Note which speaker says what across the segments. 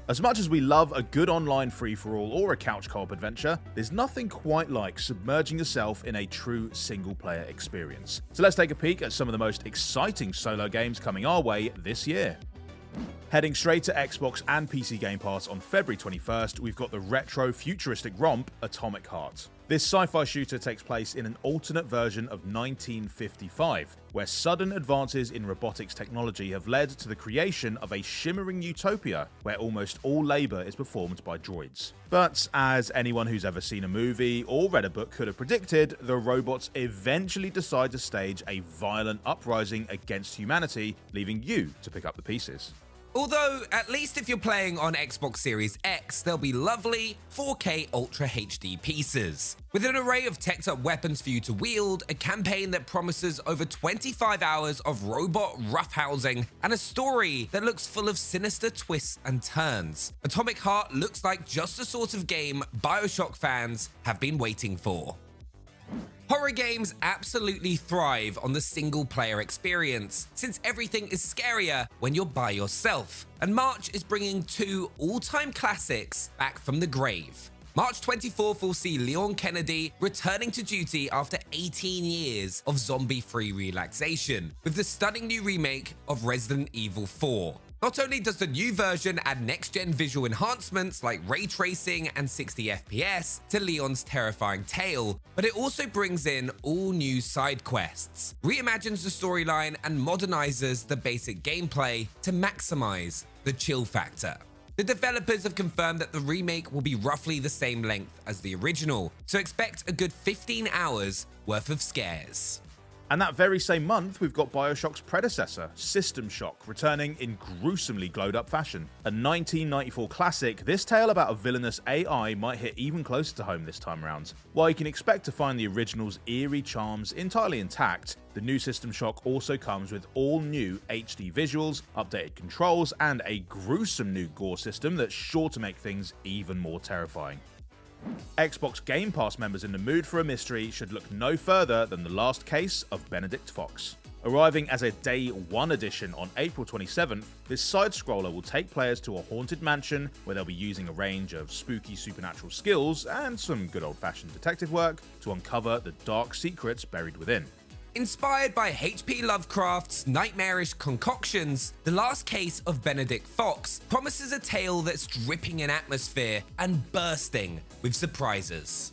Speaker 1: As much as we love a good online free-for-all or a couch co-op adventure, there's nothing quite like submerging yourself in a true single-player experience. So let's take a peek at some of the most exciting solo games coming our way this year. Heading straight to Xbox and PC Game Pass on February 21st, we've got the retro futuristic romp Atomic Heart. This sci-fi shooter takes place in an alternate version of 1955, where sudden advances in robotics technology have led to the creation of a shimmering utopia where almost all labor is performed by droids. But as anyone who's ever seen a movie or read a book could have predicted, the robots eventually decide to stage a violent uprising against humanity, leaving you to pick up the pieces.
Speaker 2: Although, at least if you're playing on Xbox Series X, they'll be lovely 4K Ultra HD pieces. With an array of teched-up weapons for you to wield, a campaign that promises over 25 hours of robot roughhousing, and a story that looks full of sinister twists and turns, Atomic Heart looks like just the sort of game BioShock fans have been waiting for. Horror games absolutely thrive on the single-player experience, since everything is scarier when you're by yourself, and March is bringing two all-time classics back from the grave. March 24th will see Leon Kennedy returning to duty after 18 years of zombie-free relaxation, with the stunning new remake of Resident Evil 4. Not only does the new version add next-gen visual enhancements like ray tracing and 60 FPS to Leon's terrifying tale, but it also brings in all new side quests, reimagines the storyline, and modernizes the basic gameplay to maximize the chill factor. The developers have confirmed that the remake will be roughly the same length as the original, so expect a good 15 hours worth of scares.
Speaker 1: And that very same month, we've got BioShock's predecessor, System Shock, returning in gruesomely glowed-up fashion. A 1994 classic, this tale about a villainous AI might hit even closer to home this time around. While you can expect to find the original's eerie charms entirely intact, the new System Shock also comes with all new HD visuals, updated controls, and a gruesome new gore system that's sure to make things even more terrifying. Xbox Game Pass members in the mood for a mystery should look no further than The Last Case of Benedict Fox. Arriving as a Day 1 edition on April 27th, this side-scroller will take players to a haunted mansion where they'll be using a range of spooky supernatural skills and some good old-fashioned detective work to uncover the dark secrets buried within.
Speaker 2: Inspired by H.P. Lovecraft's nightmarish concoctions, The Last Case of Benedict Fox promises a tale that's dripping in atmosphere and bursting with surprises.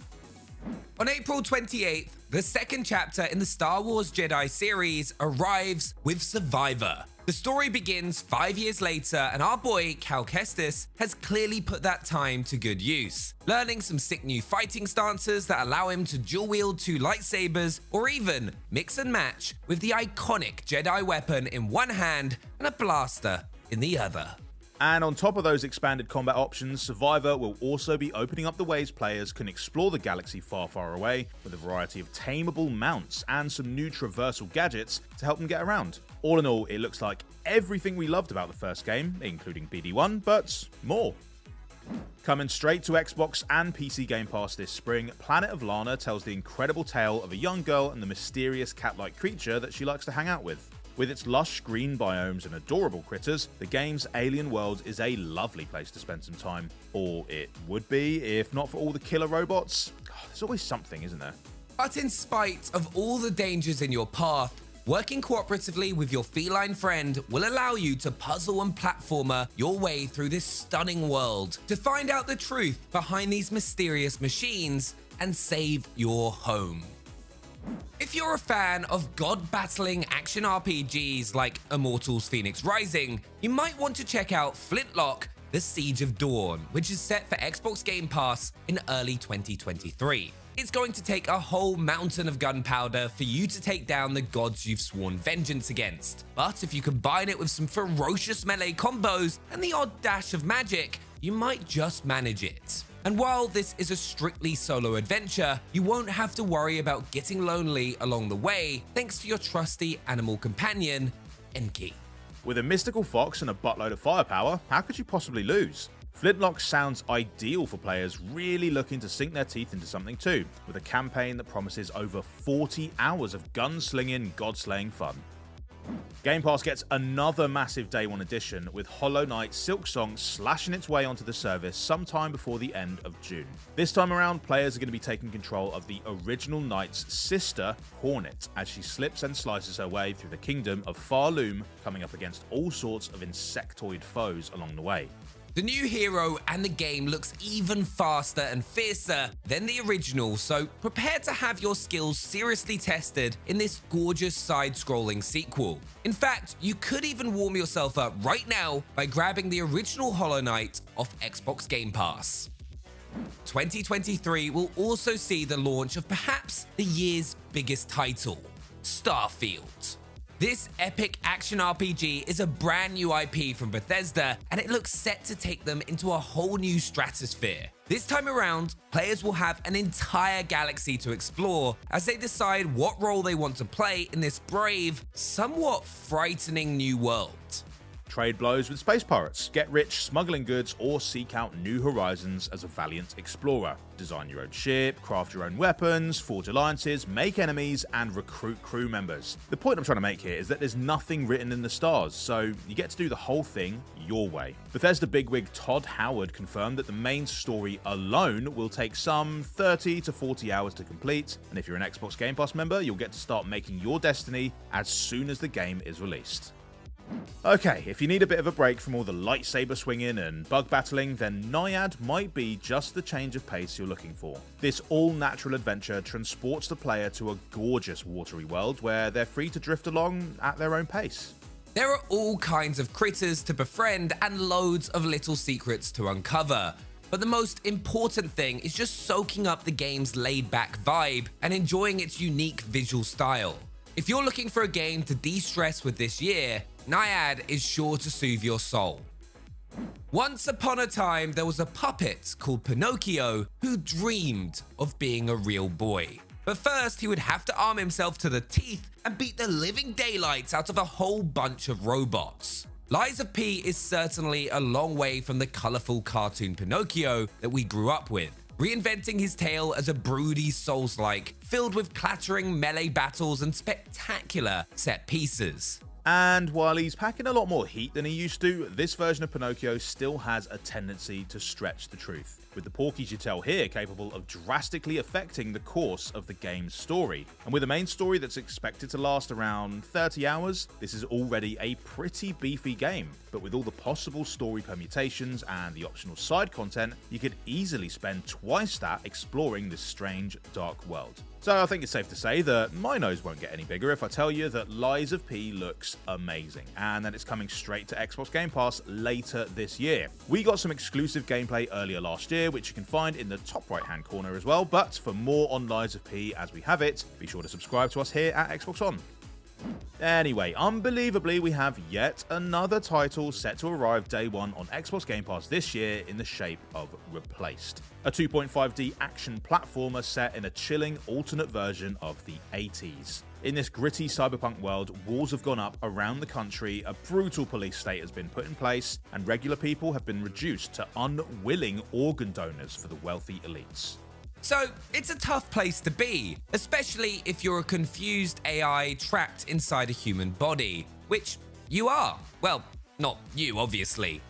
Speaker 2: On April 28th, the second chapter in the Star Wars Jedi series arrives with Survivor. The story begins 5 years later, and our boy Cal Kestis has clearly put that time to good use, learning some sick new fighting stances that allow him to dual wield two lightsabers, or even mix and match with the iconic Jedi weapon in one hand and a blaster in the other.
Speaker 1: And on top of those expanded combat options, Survivor will also be opening up the ways players can explore the galaxy far, far away with a variety of tameable mounts and some new traversal gadgets to help them get around. All in all, it looks like everything we loved about the first game, including BD1, but more. Coming straight to Xbox and PC Game Pass this spring, Planet of Lana tells the incredible tale of a young girl and the mysterious cat-like creature that she likes to hang out with. With its lush green biomes and adorable critters, the game's alien world is a lovely place to spend some time. Or it would be, if not for all the killer robots. There's always something, isn't there?
Speaker 2: But in spite of all the dangers in your path, working cooperatively with your feline friend will allow you to puzzle and platformer your way through this stunning world to find out the truth behind these mysterious machines and save your home. If you're a fan of god-battling action RPGs like Immortals Fenyx Rising, you might want to check out Flintlock: The Siege of Dawn, which is set for Xbox Game Pass in early 2023. It's going to take a whole mountain of gunpowder for you to take down the gods you've sworn vengeance against. But if you combine it with some ferocious melee combos and the odd dash of magic, you might just manage it. And while this is a strictly solo adventure, you won't have to worry about getting lonely along the way thanks to your trusty animal companion, Enki.
Speaker 1: With a mystical fox and a buttload of firepower, how could you possibly lose? Flintlock sounds ideal for players really looking to sink their teeth into something too, with a campaign that promises over 40 hours of gunslinging, god-slaying fun. Game Pass gets another massive Day 1 edition, with Hollow Knight Silksong slashing its way onto the service sometime before the end of June. This time around, players are going to be taking control of the original Knight's sister, Hornet, as she slips and slices her way through the kingdom of Farloom, coming up against all sorts of insectoid foes along the way.
Speaker 2: The new hero and the game looks even faster and fiercer than the original, so prepare to have your skills seriously tested in this gorgeous side-scrolling sequel. In fact, you could even warm yourself up right now by grabbing the original Hollow Knight off Xbox Game Pass. 2023 will also see the launch of perhaps the year's biggest title, Starfield. This epic action RPG is a brand new IP from Bethesda, and it looks set to take them into a whole new stratosphere. This time around, players will have an entire galaxy to explore as they decide what role they want to play in this brave, somewhat frightening new world.
Speaker 1: Trade blows with space pirates, get rich smuggling goods, or seek out new horizons as a valiant explorer. Design your own ship, craft your own weapons, forge alliances, make enemies, and recruit crew members. The point I'm trying to make here is that there's nothing written in the stars, so you get to do the whole thing your way. Bethesda bigwig Todd Howard confirmed that the main story alone will take some 30 to 40 hours to complete, and if you're an Xbox Game Pass member, you'll get to start making your destiny as soon as the game is released. Okay, if you need a bit of a break from all the lightsaber swinging and bug battling, then Naiad might be just the change of pace you're looking for. This all-natural adventure transports the player to a gorgeous watery world where they're free to drift along at their own pace.
Speaker 2: There are all kinds of critters to befriend and loads of little secrets to uncover. But the most important thing is just soaking up the game's laid-back vibe and enjoying its unique visual style. If you're looking for a game to de-stress with this year, Naiad is sure to soothe your soul. Once upon a time, there was a puppet called Pinocchio who dreamed of being a real boy. But first, he would have to arm himself to the teeth and beat the living daylights out of a whole bunch of robots. Lies of P is certainly a long way from the colourful cartoon Pinocchio that we grew up with, reinventing his tale as a broody Souls-like, filled with clattering melee battles and spectacular set pieces.
Speaker 1: And while he's packing a lot more heat than he used to, this version of Pinocchio still has a tendency to stretch the truth, with the porkies you tell here capable of drastically affecting the course of the game's story. And with a main story that's expected to last around 30 hours, this is already a pretty beefy game. But with all the possible story permutations and the optional side content, you could easily spend twice that exploring this strange, dark world. So I think it's safe to say that my nose won't get any bigger if I tell you that Lies of P looks amazing, and that it's coming straight to Xbox Game Pass later this year. We got some exclusive gameplay earlier last year, which you can find in the top right hand corner as well, but for more on Lies of P as we have it, be sure to subscribe to us here at Xbox On. Anyway, unbelievably, we have yet another title set to arrive day one on Xbox Game Pass this year in the shape of Replaced, a 2.5D action platformer set in a chilling alternate version of the 80s. In this gritty cyberpunk world, walls have gone up around the country, a brutal police state has been put in place, and regular people have been reduced to unwilling organ donors for the wealthy elites.
Speaker 2: So, it's a tough place to be, especially if you're a confused AI trapped inside a human body, which you are. Well, not you, obviously.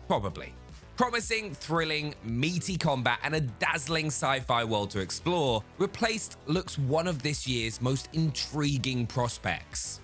Speaker 2: Probably. Promising, thrilling, meaty combat and a dazzling sci-fi world to explore, Replaced looks one of this year's most intriguing prospects.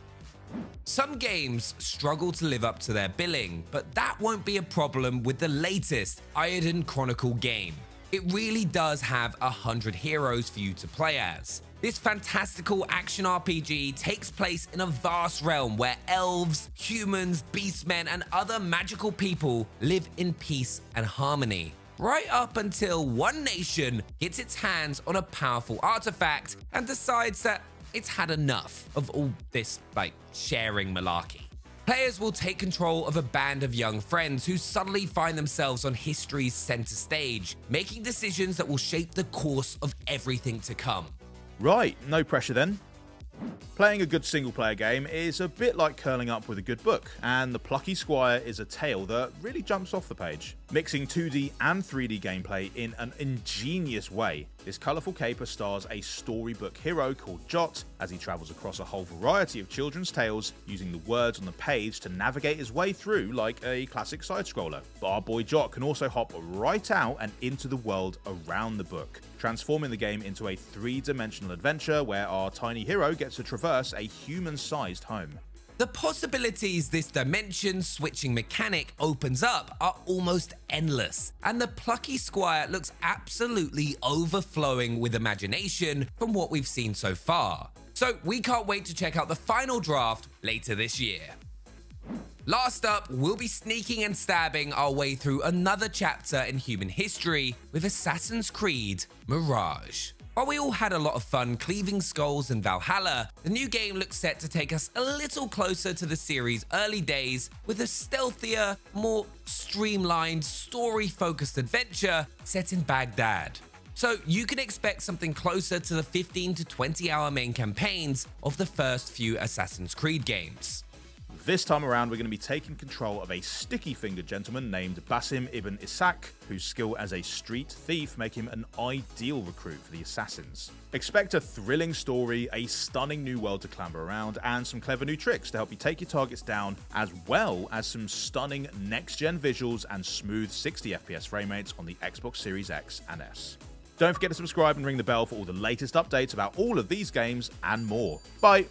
Speaker 2: Some games struggle to live up to their billing, but that won't be a problem with the latest Eiyuden Chronicle game. It really does have 100 heroes for you to play as. This fantastical action RPG takes place in a vast realm where elves, humans, beastmen, and other magical people live in peace and harmony. Right up until one nation gets its hands on a powerful artifact and decides that it's had enough of all this, sharing malarkey. Players will take control of a band of young friends who suddenly find themselves on history's center stage, making decisions that will shape the course of everything to come.
Speaker 1: Right, no pressure then. Playing a good single-player game is a bit like curling up with a good book, and The Plucky Squire is a tale that really jumps off the page. Mixing 2D and 3D gameplay in an ingenious way, this colourful caper stars a storybook hero called Jot as he travels across a whole variety of children's tales using the words on the page to navigate his way through like a classic side-scroller. But our boy Jot can also hop right out and into the world around the book, transforming the game into a 3-dimensional adventure where our tiny hero gets to traverse a human-sized home.
Speaker 2: The possibilities this dimension-switching mechanic opens up are almost endless, and the Plucky Squire looks absolutely overflowing with imagination from what we've seen so far. So we can't wait to check out the final draft later this year. Last up, we'll be sneaking and stabbing our way through another chapter in human history with Assassin's Creed Mirage. While we all had a lot of fun cleaving skulls in Valhalla, the new game looks set to take us a little closer to the series' early days with a stealthier, more streamlined, story-focused adventure set in Baghdad. So you can expect something closer to the 15 to 20 hour main campaigns of the first few Assassin's Creed games.
Speaker 1: This time around, we're going to be taking control of a sticky-fingered gentleman named Basim ibn Ishaq, whose skill as a street thief make him an ideal recruit for the Assassins. Expect a thrilling story, a stunning new world to clamber around, and some clever new tricks to help you take your targets down, as well as some stunning next-gen visuals and smooth 60 FPS frame rates on the Xbox Series X and S. Don't forget to subscribe and ring the bell for all the latest updates about all of these games and more. Bye!